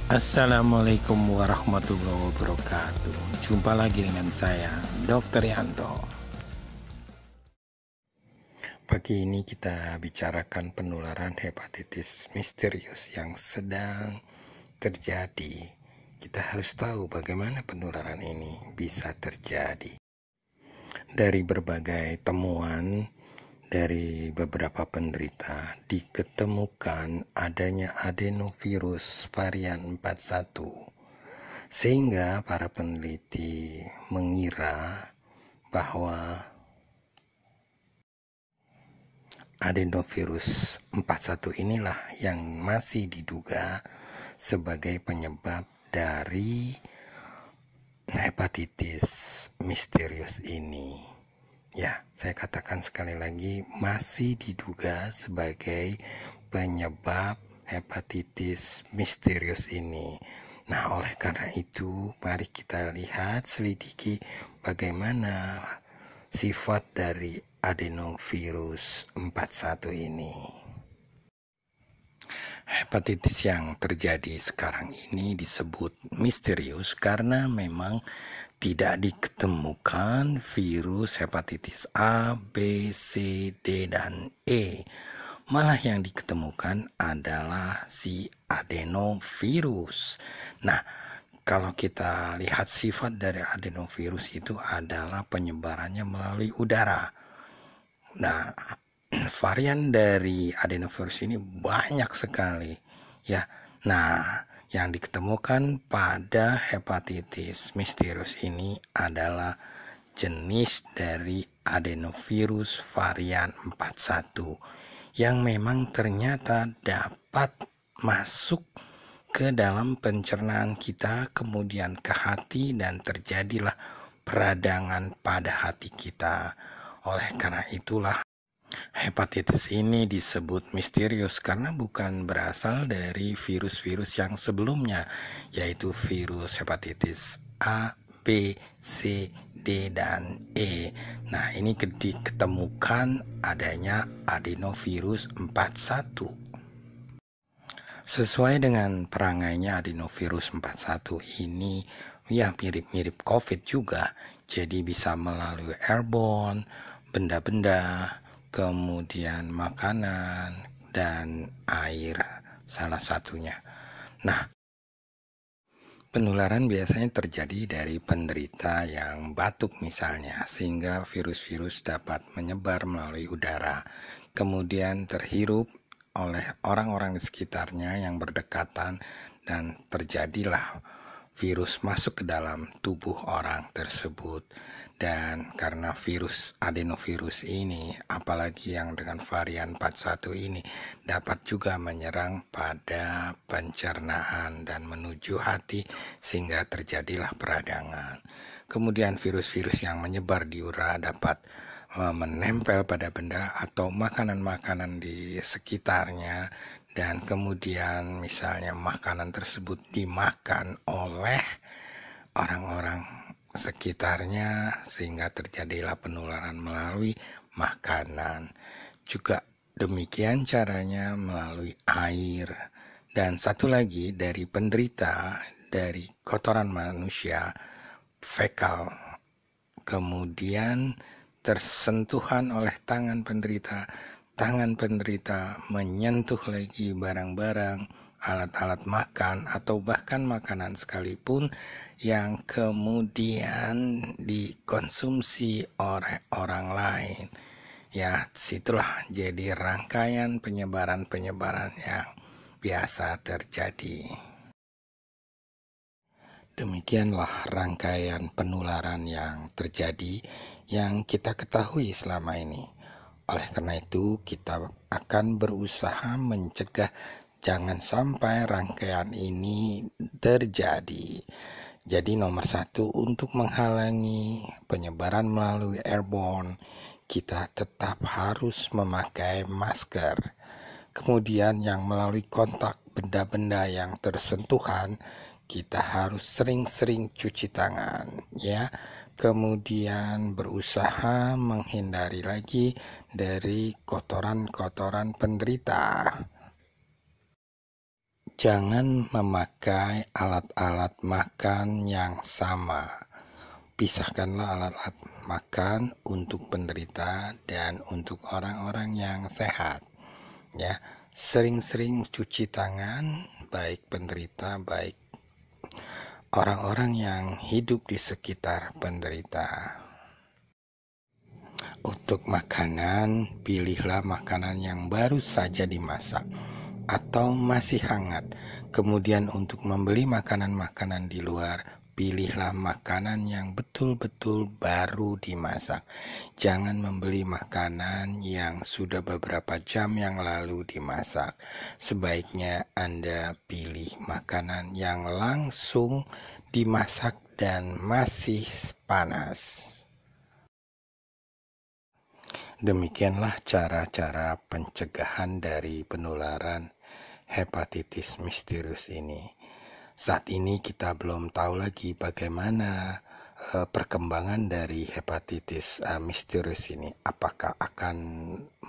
Assalamualaikum warahmatullahi wabarakatuh. Jumpa lagi dengan saya, Dr. Yanto. Pagi ini kita bicarakan penularan hepatitis misterius yang sedang terjadi. Kita harus tahu bagaimana penularan ini bisa terjadi. Dari berbagai temuan dari beberapa penderita diketemukan adanya adenovirus varian 41, sehingga para peneliti mengira bahwa adenovirus 41 inilah yang masih diduga sebagai penyebab dari hepatitis misterius ini. Ya, saya katakan sekali lagi, masih diduga sebagai penyebab hepatitis misterius ini. Nah, oleh karena itu, mari kita lihat, selidiki bagaimana sifat dari adenovirus 41 ini. Hepatitis yang terjadi sekarang ini disebut misterius karena memang tidak diketemukan virus hepatitis A, B, C, D, dan E. Malah yang diketemukan adalah si adenovirus. Nah, kalau kita lihat sifat dari adenovirus itu adalah penyebarannya melalui udara. Nah, varian dari adenovirus ini banyak sekali, ya. Nah, yang diketemukan pada hepatitis misterius ini adalah jenis dari adenovirus varian 41 yang memang ternyata dapat masuk ke dalam pencernaan kita, kemudian ke hati, dan terjadilah peradangan pada hati kita. Oleh karena itulah hepatitis ini disebut misterius karena bukan berasal dari virus-virus yang sebelumnya, yaitu virus hepatitis A, B, C, D, dan E. Nah, ini diketemukan adanya adenovirus 41. Sesuai dengan perangainya, adenovirus 41 ini ya mirip-mirip COVID juga. Jadi bisa melalui airborne, benda-benda, kemudian makanan, dan air salah satunya. Nah, penularan biasanya terjadi dari penderita yang batuk misalnya, sehingga virus-virus dapat menyebar melalui udara, kemudian terhirup oleh orang-orang di sekitarnya yang berdekatan, dan terjadilah virus masuk ke dalam tubuh orang tersebut. Dan karena virus adenovirus ini, apalagi yang dengan varian 41 ini, dapat juga menyerang pada pencernaan dan menuju hati, sehingga terjadilah peradangan. Kemudian virus-virus yang menyebar di udara dapat menempel pada benda atau makanan-makanan di sekitarnya, dan kemudian misalnya makanan tersebut dimakan oleh orang-orang sekitarnya, sehingga terjadilah penularan melalui makanan. Juga demikian caranya melalui air. Dan satu lagi, dari penderita, dari kotoran manusia, fekal, kemudian tersentuhan oleh tangan penderita menyentuh lagi barang-barang, alat-alat makan, atau bahkan makanan sekalipun yang kemudian dikonsumsi oleh orang lain. Ya, situlah jadi rangkaian penyebaran-penyebaran yang biasa terjadi. Demikianlah rangkaian penularan yang terjadi yang kita ketahui selama ini. Oleh karena itu, kita akan berusaha mencegah jangan sampai rangkaian ini terjadi. Jadi nomor satu, untuk menghalangi penyebaran melalui airborne, kita tetap harus memakai masker. Kemudian yang melalui kontak benda-benda yang tersentuhan, kita harus sering-sering cuci tangan, ya. Kemudian berusaha menghindari lagi dari kotoran-kotoran penderita. Jangan memakai alat-alat makan yang sama. Pisahkanlah alat-alat makan untuk penderita dan untuk orang-orang yang sehat. Ya, sering-sering cuci tangan, baik penderita, baik orang-orang yang hidup di sekitar penderita. Untuk makanan, pilihlah makanan yang baru saja dimasak atau masih hangat. Kemudian untuk membeli makanan-makanan di luar, pilihlah makanan yang betul-betul baru dimasak. Jangan membeli makanan yang sudah beberapa jam yang lalu dimasak. Sebaiknya Anda pilih makanan yang langsung dimasak dan masih panas. Demikianlah cara-cara pencegahan dari penularan hepatitis misterius ini. Saat ini kita belum tahu lagi bagaimana perkembangan dari hepatitis misterius ini. Apakah akan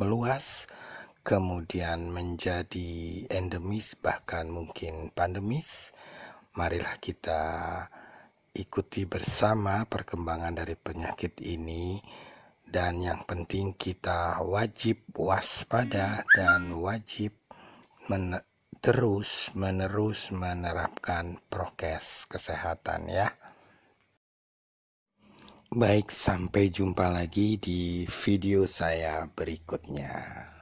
meluas, kemudian menjadi endemis, bahkan mungkin pandemis? Marilah kita ikuti bersama perkembangan dari penyakit ini. Dan yang penting kita wajib waspada dan wajib terus-menerus menerapkan prokes kesehatan ya. Baik, sampai jumpa lagi di video saya berikutnya.